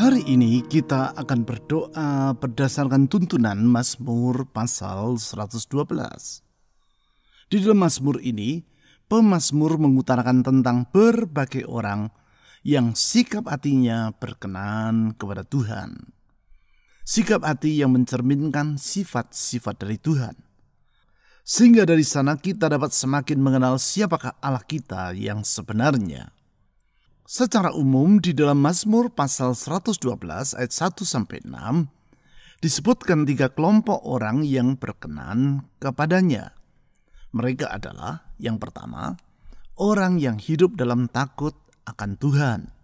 Hari ini kita akan berdoa berdasarkan tuntunan Mazmur pasal 112. Di dalam Mazmur ini, pemazmur mengutarakan tentang berbagai orang yang sikap hatinya berkenan kepada Tuhan. Sikap hati yang mencerminkan sifat-sifat dari Tuhan. Sehingga dari sana kita dapat semakin mengenal siapakah Allah kita yang sebenarnya. Secara umum di dalam Mazmur pasal 112 ayat 1-6 disebutkan 3 kelompok orang yang berkenan kepadanya. Mereka adalah yang pertama, orang yang hidup dalam takut akan Tuhan.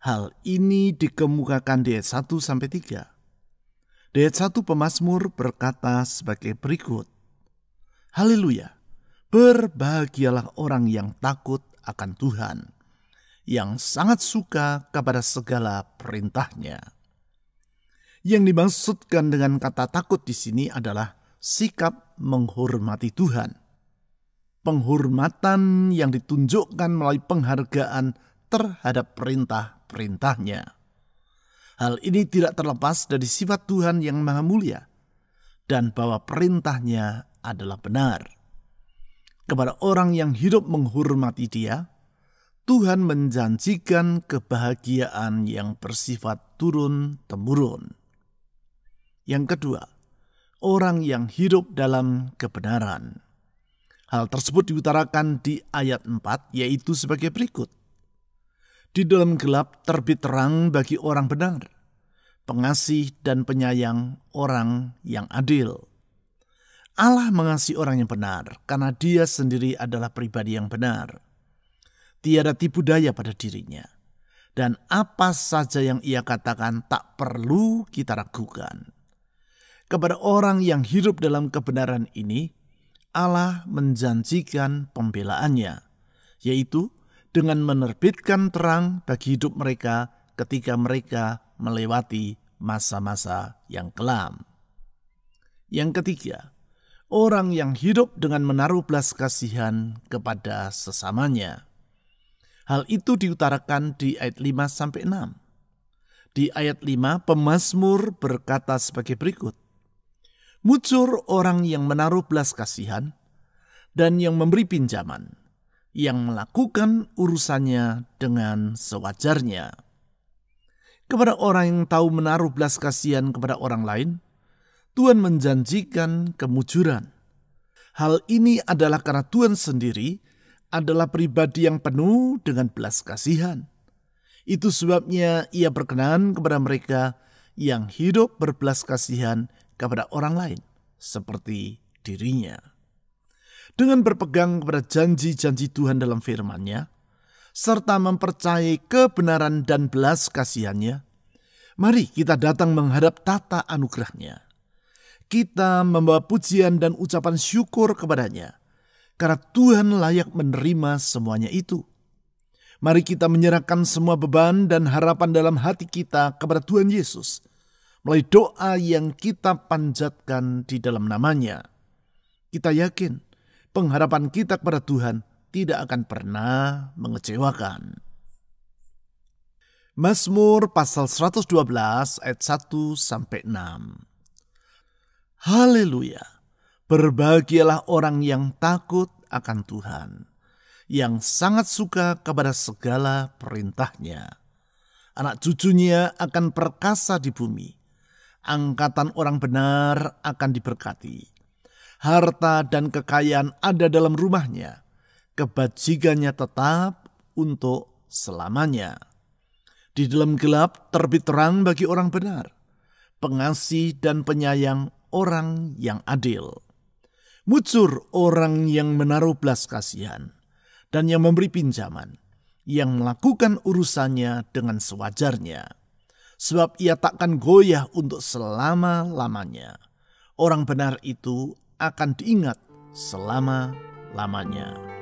Hal ini dikemukakan di ayat 1-3. Di ayat 1 pemazmur berkata sebagai berikut. Haleluya, berbahagialah orang yang takut akan Tuhan, yang sangat suka kepada segala perintahnya. Yang dimaksudkan dengan kata takut di sini adalah sikap menghormati Tuhan. Penghormatan yang ditunjukkan melalui penghargaan terhadap perintah-perintahnya. Hal ini tidak terlepas dari sifat Tuhan yang maha mulia dan bahwa perintahnya adalah benar. Kepada orang yang hidup menghormati Dia, Tuhan menjanjikan kebahagiaan yang bersifat turun-temurun. Yang kedua, orang yang hidup dalam kebenaran. Hal tersebut diutarakan di ayat 4, yaitu sebagai berikut. Di dalam gelap terbit terang bagi orang benar, pengasih dan penyayang orang yang adil. Allah mengasihi orang yang benar karena Dia sendiri adalah pribadi yang benar. Tiada tipu daya pada dirinya. Dan apa saja yang Ia katakan tak perlu kita ragukan. Kepada orang yang hidup dalam kebenaran ini, Allah menjanjikan pembelaannya, yaitu dengan menerbitkan terang bagi hidup mereka ketika mereka melewati masa-masa yang kelam. Yang ketiga, orang yang hidup dengan menaruh belas kasihan kepada sesamanya. Hal itu diutarakan di ayat 5-6. Di ayat 5, pemazmur berkata sebagai berikut. Mujur orang yang menaruh belas kasihan dan yang memberi pinjaman, yang melakukan urusannya dengan sewajarnya. Kepada orang yang tahu menaruh belas kasihan kepada orang lain, Tuhan menjanjikan kemujuran. Hal ini adalah karena Tuhan sendiri adalah pribadi yang penuh dengan belas kasihan. Itu sebabnya Ia berkenan kepada mereka yang hidup berbelas kasihan kepada orang lain seperti dirinya. Dengan berpegang kepada janji-janji Tuhan dalam firman-Nya, serta mempercayai kebenaran dan belas kasihan-Nya, mari kita datang menghadap tata anugerah-Nya. Kita membawa pujian dan ucapan syukur kepada-Nya, karena Tuhan layak menerima semuanya itu. Mari kita menyerahkan semua beban dan harapan dalam hati kita kepada Tuhan Yesus melalui doa yang kita panjatkan di dalam nama-Nya. Kita yakin pengharapan kita kepada Tuhan tidak akan pernah mengecewakan. Mazmur pasal 112 ayat 1-6. Haleluya. Berbahagialah orang yang takut akan Tuhan, yang sangat suka kepada segala perintah-Nya. Anak cucunya akan perkasa di bumi. Angkatan orang benar akan diberkati. Harta dan kekayaan ada dalam rumahnya. Kebajikannya tetap untuk selamanya. Di dalam gelap terbit terang bagi orang benar. Pengasih dan penyayang orang yang adil. Mujur orang yang menaruh belas kasihan dan yang memberi pinjaman, yang melakukan urusannya dengan sewajarnya. Sebab ia takkan goyah untuk selama-lamanya. Orang benar itu akan diingat selama-lamanya.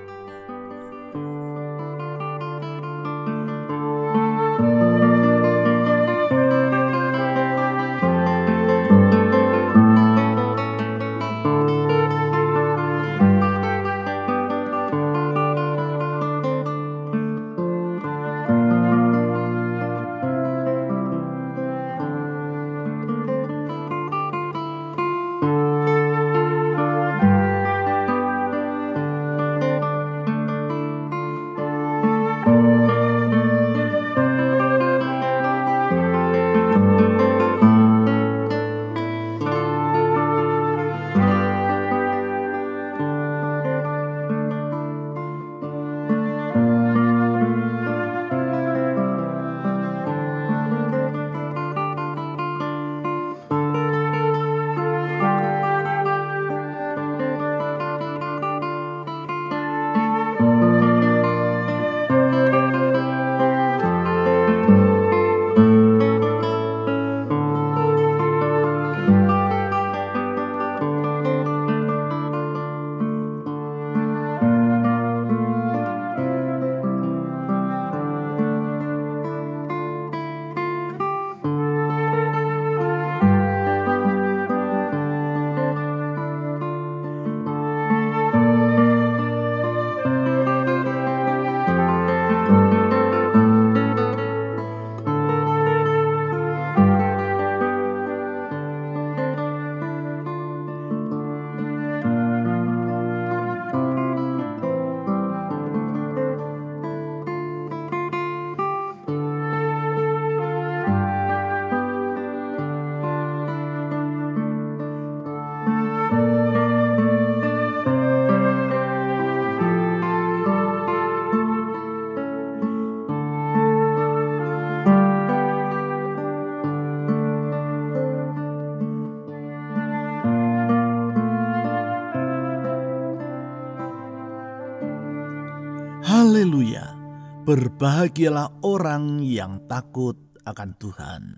Berbahagialah orang yang takut akan Tuhan.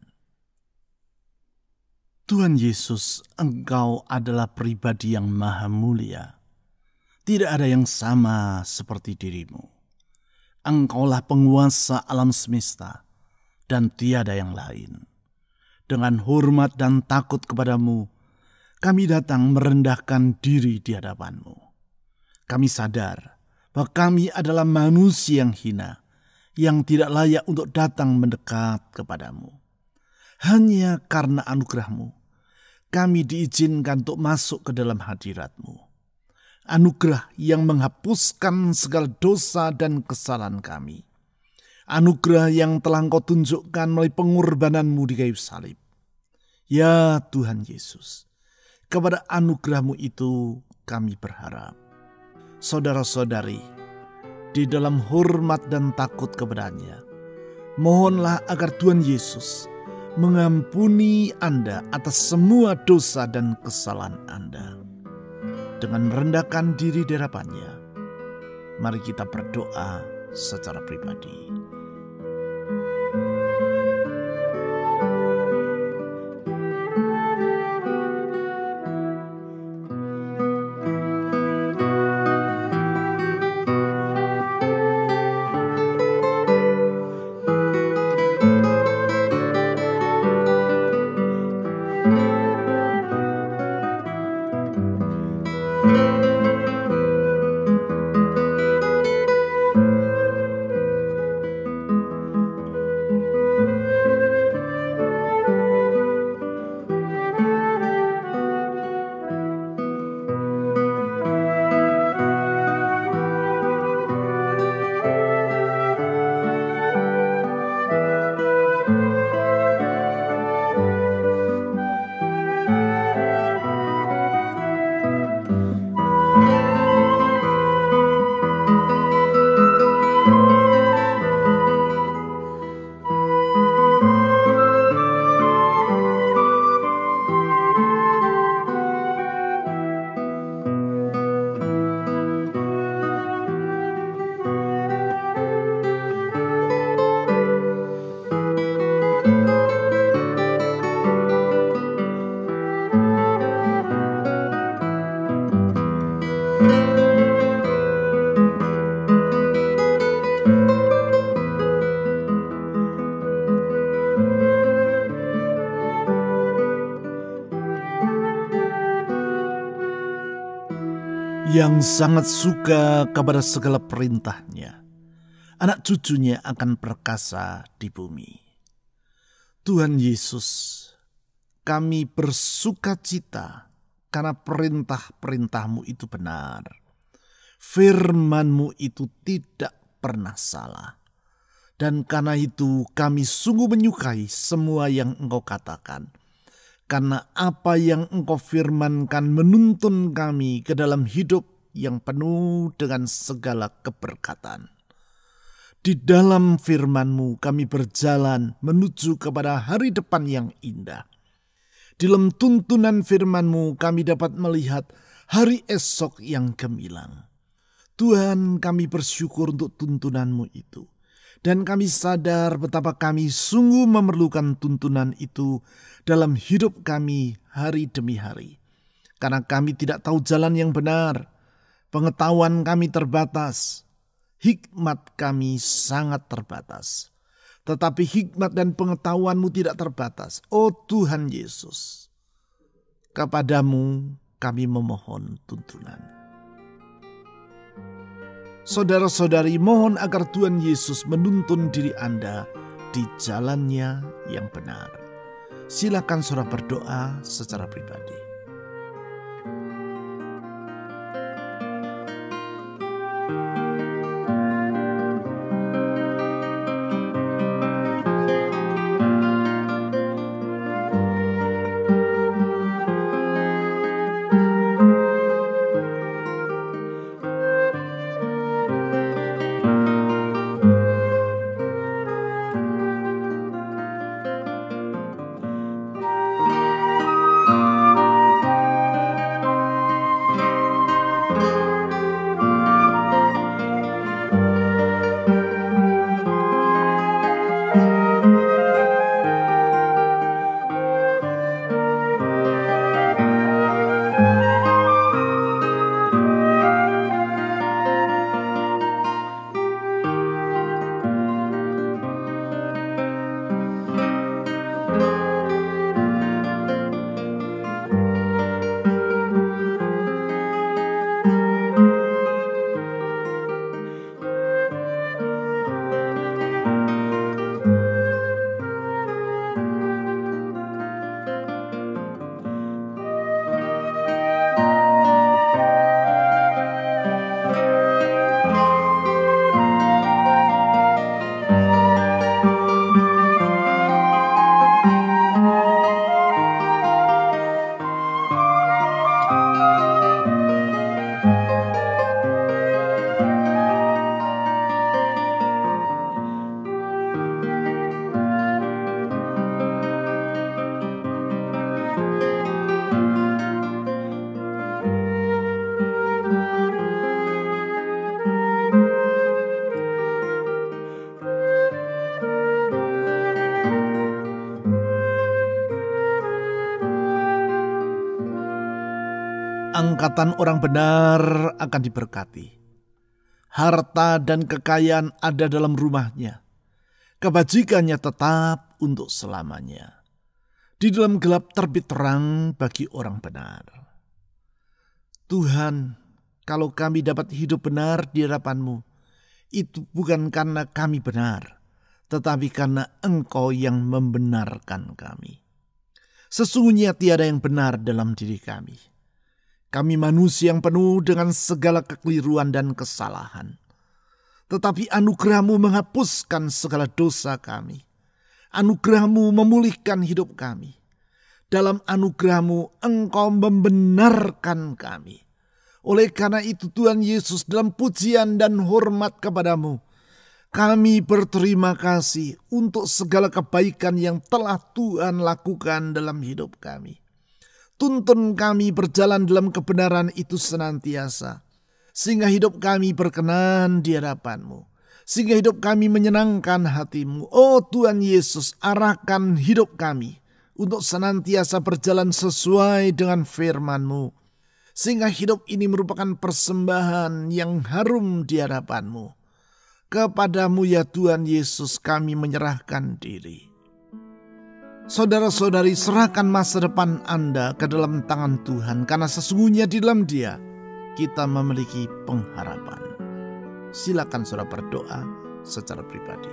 Tuhan Yesus, Engkau adalah pribadi yang maha mulia. Tidak ada yang sama seperti dirimu. Engkaulah penguasa alam semesta dan tiada yang lain. Dengan hormat dan takut kepadamu, kami datang merendahkan diri di hadapanmu. Kami sadar bahwa kami adalah manusia yang hina, yang tidak layak untuk datang mendekat kepadamu. Hanya karena anugerah-Mu, kami diizinkan untuk masuk ke dalam hadirat-Mu. Anugerah yang menghapuskan segala dosa dan kesalahan kami. Anugerah yang telah Engkau tunjukkan melalui pengorbanan-Mu di kayu salib. Ya Tuhan Yesus, kepada anugerah-Mu itu kami berharap. Saudara-saudari, di dalam hormat dan takut kepadanya, mohonlah agar Tuhan Yesus mengampuni Anda atas semua dosa dan kesalahan Anda. Dengan merendahkan diri di hadapannya, mari kita berdoa secara pribadi. Yang sangat suka kepada segala perintahnya, anak cucunya akan perkasa di bumi. Tuhan Yesus, kami bersuka cita karena perintah-perintah-Mu itu benar. Firman-Mu itu tidak pernah salah. Dan karena itu kami sungguh menyukai semua yang Engkau katakan. Karena apa yang Engkau firmankan menuntun kami ke dalam hidup yang penuh dengan segala keberkatan. Di dalam firman-Mu kami berjalan menuju kepada hari depan yang indah. Di dalam tuntunan firman-Mu kami dapat melihat hari esok yang gemilang. Tuhan, kami bersyukur untuk tuntunan-Mu itu. Dan kami sadar betapa kami sungguh memerlukan tuntunan itu dalam hidup kami hari demi hari. Karena kami tidak tahu jalan yang benar, pengetahuan kami terbatas, hikmat kami sangat terbatas. Tetapi hikmat dan pengetahuan-Mu tidak terbatas. Oh Tuhan Yesus, kepadamu kami memohon tuntunan. Saudara-saudari, mohon agar Tuhan Yesus menuntun diri Anda di jalannya yang benar. Silakan saudara berdoa secara pribadi. Angkatan orang benar akan diberkati. Harta dan kekayaan ada dalam rumahnya. Kebajikannya tetap untuk selamanya. Di dalam gelap terbit terang bagi orang benar. Tuhan, kalau kami dapat hidup benar di hadapan-Mu, itu bukan karena kami benar, tetapi karena Engkau yang membenarkan kami. Sesungguhnya tiada yang benar dalam diri kami. Kami manusia yang penuh dengan segala kekeliruan dan kesalahan. Tetapi anugerah-Mu menghapuskan segala dosa kami. Anugerah-Mu memulihkan hidup kami. Dalam anugerah-Mu Engkau membenarkan kami. Oleh karena itu Tuhan Yesus, dalam pujian dan hormat kepada-Mu, kami berterima kasih untuk segala kebaikan yang telah Tuhan lakukan dalam hidup kami. Tuntun kami berjalan dalam kebenaran itu senantiasa, sehingga hidup kami berkenan di hadapan-Mu, sehingga hidup kami menyenangkan hati-Mu. Oh Tuhan Yesus, arahkan hidup kami untuk senantiasa berjalan sesuai dengan firman-Mu, sehingga hidup ini merupakan persembahan yang harum di hadapan-Mu. Kepada-Mu ya Tuhan Yesus kami menyerahkan diri. Saudara-saudari, serahkan masa depan Anda ke dalam tangan Tuhan, karena sesungguhnya di dalam Dia kita memiliki pengharapan. Silakan saudara berdoa secara pribadi.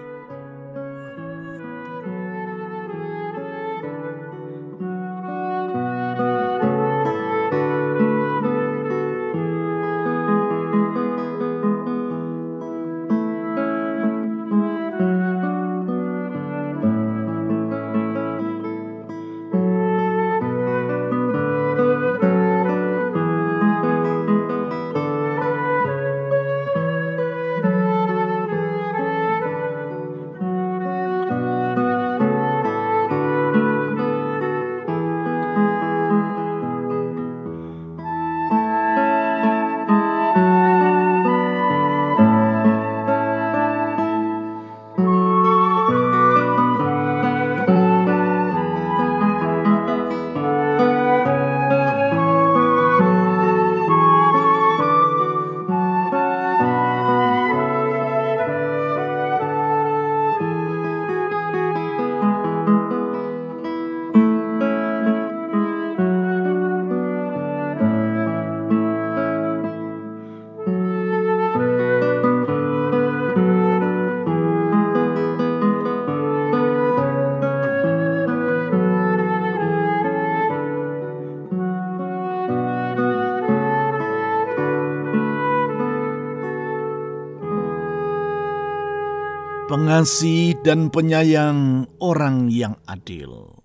Pengasih dan penyayang orang yang adil.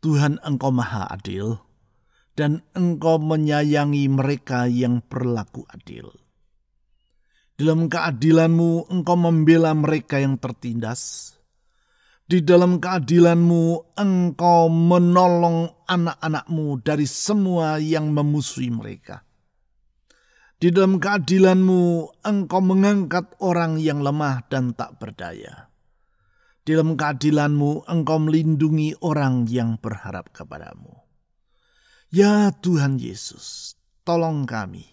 Tuhan, Engkau maha adil, dan Engkau menyayangi mereka yang berlaku adil. Dalam keadilan-Mu Engkau membela mereka yang tertindas. Di dalam keadilan-Mu Engkau menolong anak-anak-Mu dari semua yang memusuhi mereka. Di dalam keadilan-Mu Engkau mengangkat orang yang lemah dan tak berdaya. Di dalam keadilan-Mu, Engkau melindungi orang yang berharap kepadamu. Ya Tuhan Yesus, tolong kami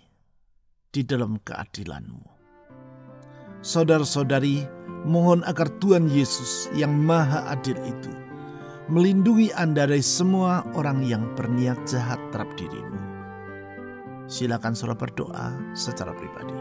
di dalam keadilan-Mu. Saudara-saudari, mohon agar Tuhan Yesus yang Maha Adil itu melindungi Anda dari semua orang yang berniat jahat terhadap dirimu. Silakan saudara berdoa secara pribadi.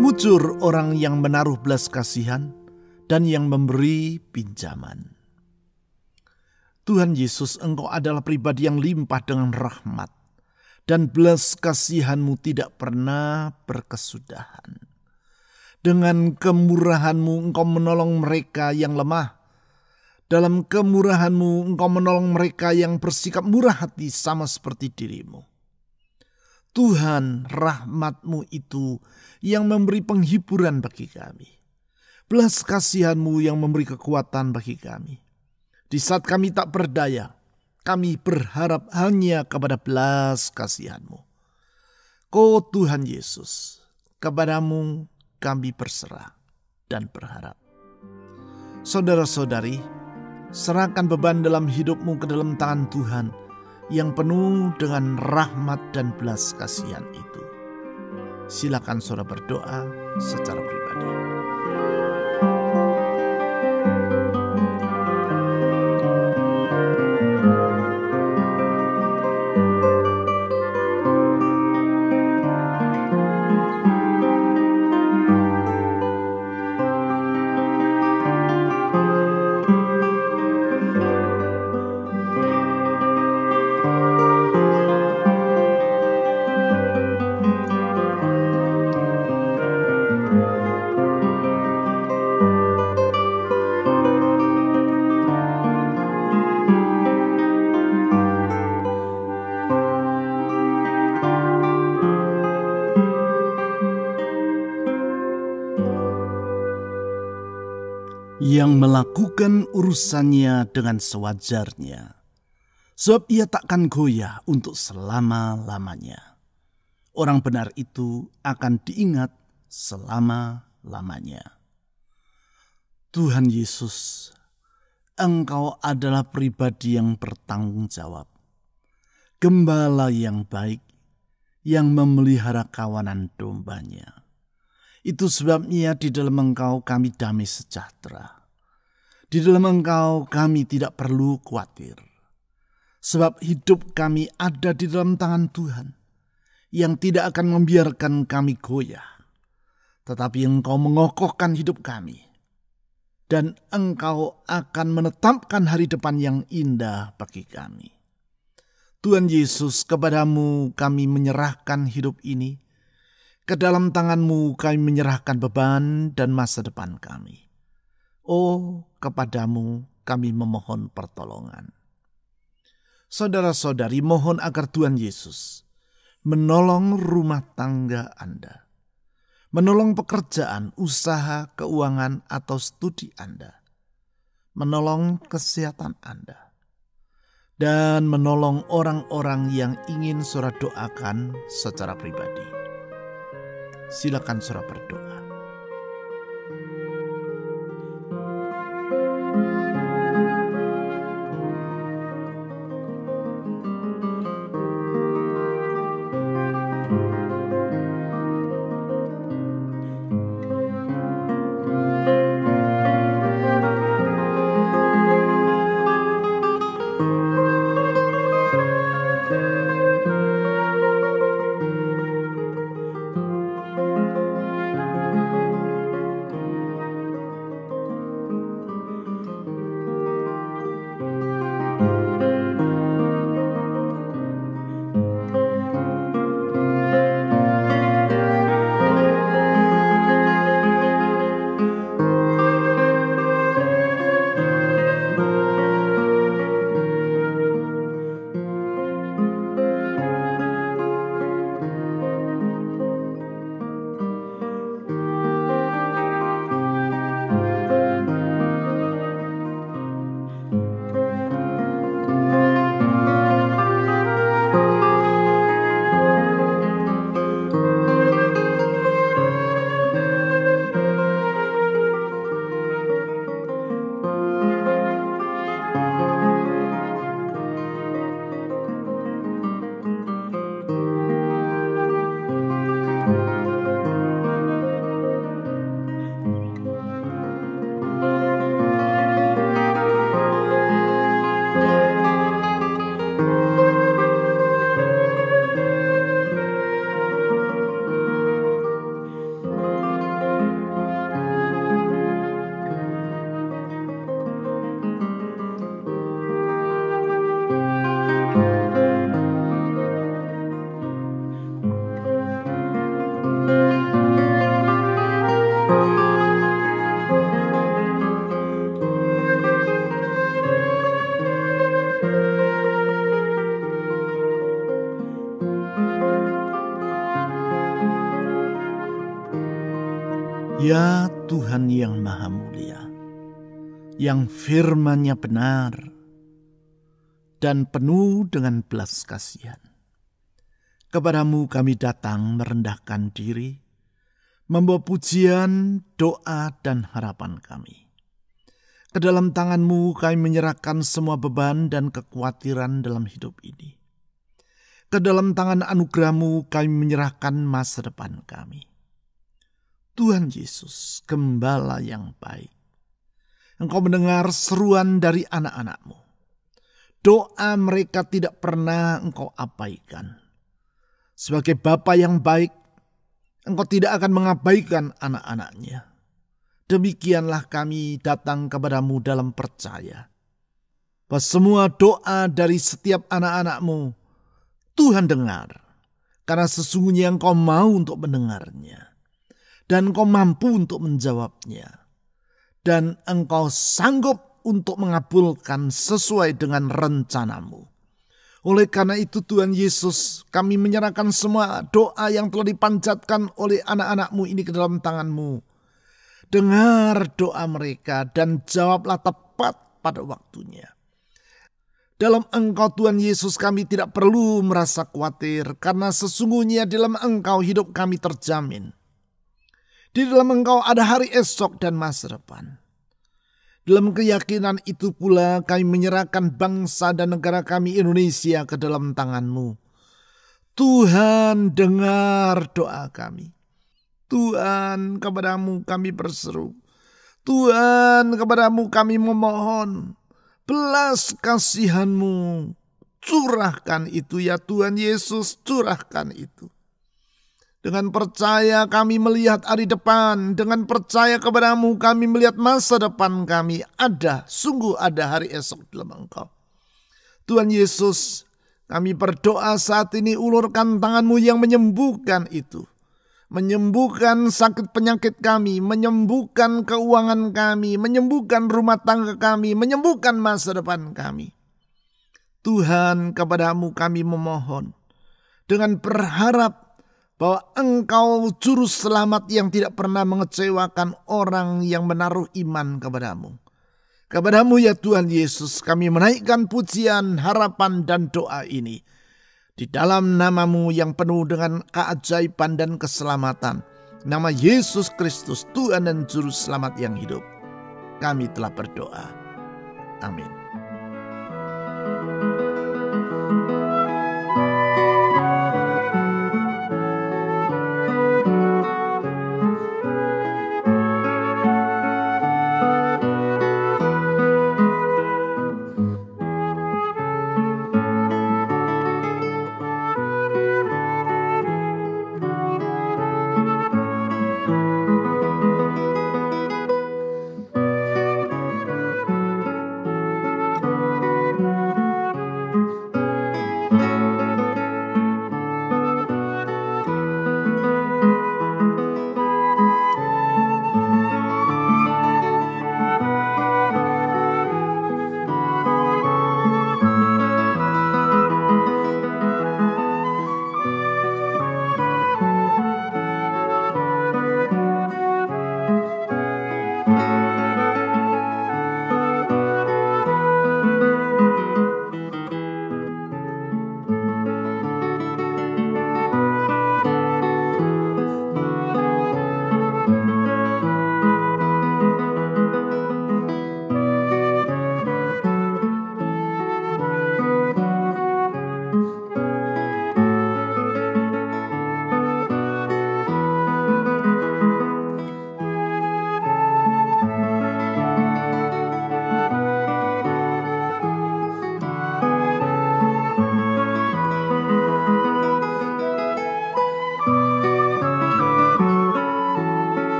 Mujur orang yang menaruh belas kasihan dan yang memberi pinjaman. Tuhan Yesus, Engkau adalah pribadi yang limpah dengan rahmat, dan belas kasihan-Mu tidak pernah berkesudahan. Dengan kemurahan-Mu Engkau menolong mereka yang lemah. Dalam kemurahan-Mu Engkau menolong mereka yang bersikap murah hati sama seperti dirimu. Tuhan, rahmat-Mu itu yang memberi penghiburan bagi kami. Belas kasihan-Mu yang memberi kekuatan bagi kami. Di saat kami tak berdaya, kami berharap hanya kepada belas kasihan-Mu. Tuhan Yesus, kepadamu kami berserah dan berharap. Saudara-saudari, serahkan beban dalam hidupmu ke dalam tangan Tuhan yang penuh dengan rahmat dan belas kasihan itu. Silakan saudara berdoa secara pribadi. Yang melakukan urusannya dengan sewajarnya, sebab ia takkan goyah untuk selama-lamanya. Orang benar itu akan diingat selama-lamanya. Tuhan Yesus, Engkau adalah pribadi yang bertanggung jawab, gembala yang baik, yang memelihara kawanan dombanya. Itu sebabnya di dalam Engkau kami damai sejahtera. Di dalam Engkau kami tidak perlu khawatir. Sebab hidup kami ada di dalam tangan Tuhan, yang tidak akan membiarkan kami goyah. Tetapi Engkau mengokohkan hidup kami. Dan Engkau akan menetapkan hari depan yang indah bagi kami. Tuhan Yesus, kepadamu kami menyerahkan hidup ini. Ke dalam tangan-Mu kami menyerahkan beban dan masa depan kami. Kepadamu kami memohon pertolongan. Saudara-saudari, mohon agar Tuhan Yesus menolong rumah tangga Anda, menolong pekerjaan, usaha, keuangan, atau studi Anda, menolong kesehatan Anda, dan menolong orang-orang yang ingin saudara doakan secara pribadi. Silakan saudara berdoa. Ya Tuhan yang Maha Mulia, yang firman-Nya benar dan penuh dengan belas kasihan, kepadamu kami datang merendahkan diri, membawa pujian, doa, dan harapan kami. Ke dalam tangan-Mu kami menyerahkan semua beban dan kekhawatiran dalam hidup ini. Ke dalam tangan anugerah-Mu kami menyerahkan masa depan kami. Tuhan Yesus, Gembala yang baik, Engkau mendengar seruan dari anak-anak-Mu. Doa mereka tidak pernah Engkau abaikan. Sebagai Bapa yang baik, Engkau tidak akan mengabaikan anak-anak-Nya. Demikianlah kami datang kepadamu dalam percaya bahwa semua doa dari setiap anak-anak-Mu Tuhan dengar, karena sesungguhnya Engkau mau untuk mendengarnya. Dan Engkau mampu untuk menjawabnya. Dan Engkau sanggup untuk mengabulkan sesuai dengan rencana-Mu. Oleh karena itu Tuhan Yesus, kami menyerahkan semua doa yang telah dipanjatkan oleh anak-anak-Mu ini ke dalam tangan-Mu. Dengar doa mereka dan jawablah tepat pada waktunya. Dalam Engkau Tuhan Yesus kami tidak perlu merasa khawatir, karena sesungguhnya dalam Engkau hidup kami terjamin. Di dalam Engkau ada hari esok dan masa depan. Dalam keyakinan itu pula kami menyerahkan bangsa dan negara kami Indonesia ke dalam tangan-Mu. Tuhan, dengar doa kami. Tuhan, kepadamu kami berseru. Tuhan, kepadamu kami memohon. Belas kasihan-Mu. Curahkan itu ya Tuhan Yesus, curahkan itu. Dengan percaya kami melihat hari depan. Dengan percaya kepadamu kami melihat masa depan kami. Sungguh ada hari esok dalam Engkau. Tuhan Yesus, kami berdoa saat ini, ulurkan tangan-Mu yang menyembuhkan itu. Menyembuhkan sakit penyakit kami, menyembuhkan keuangan kami, menyembuhkan rumah tangga kami, menyembuhkan masa depan kami. Tuhan, kepadamu kami memohon dengan berharap bahwa Engkau juru selamat yang tidak pernah mengecewakan orang yang menaruh iman kepadamu. Kepadamu ya Tuhan Yesus, kami menaikkan pujian, harapan dan doa ini di dalam nama-Mu yang penuh dengan keajaiban dan keselamatan. Nama Yesus Kristus, Tuhan dan Juru Selamat yang hidup. Kami telah berdoa. Amin.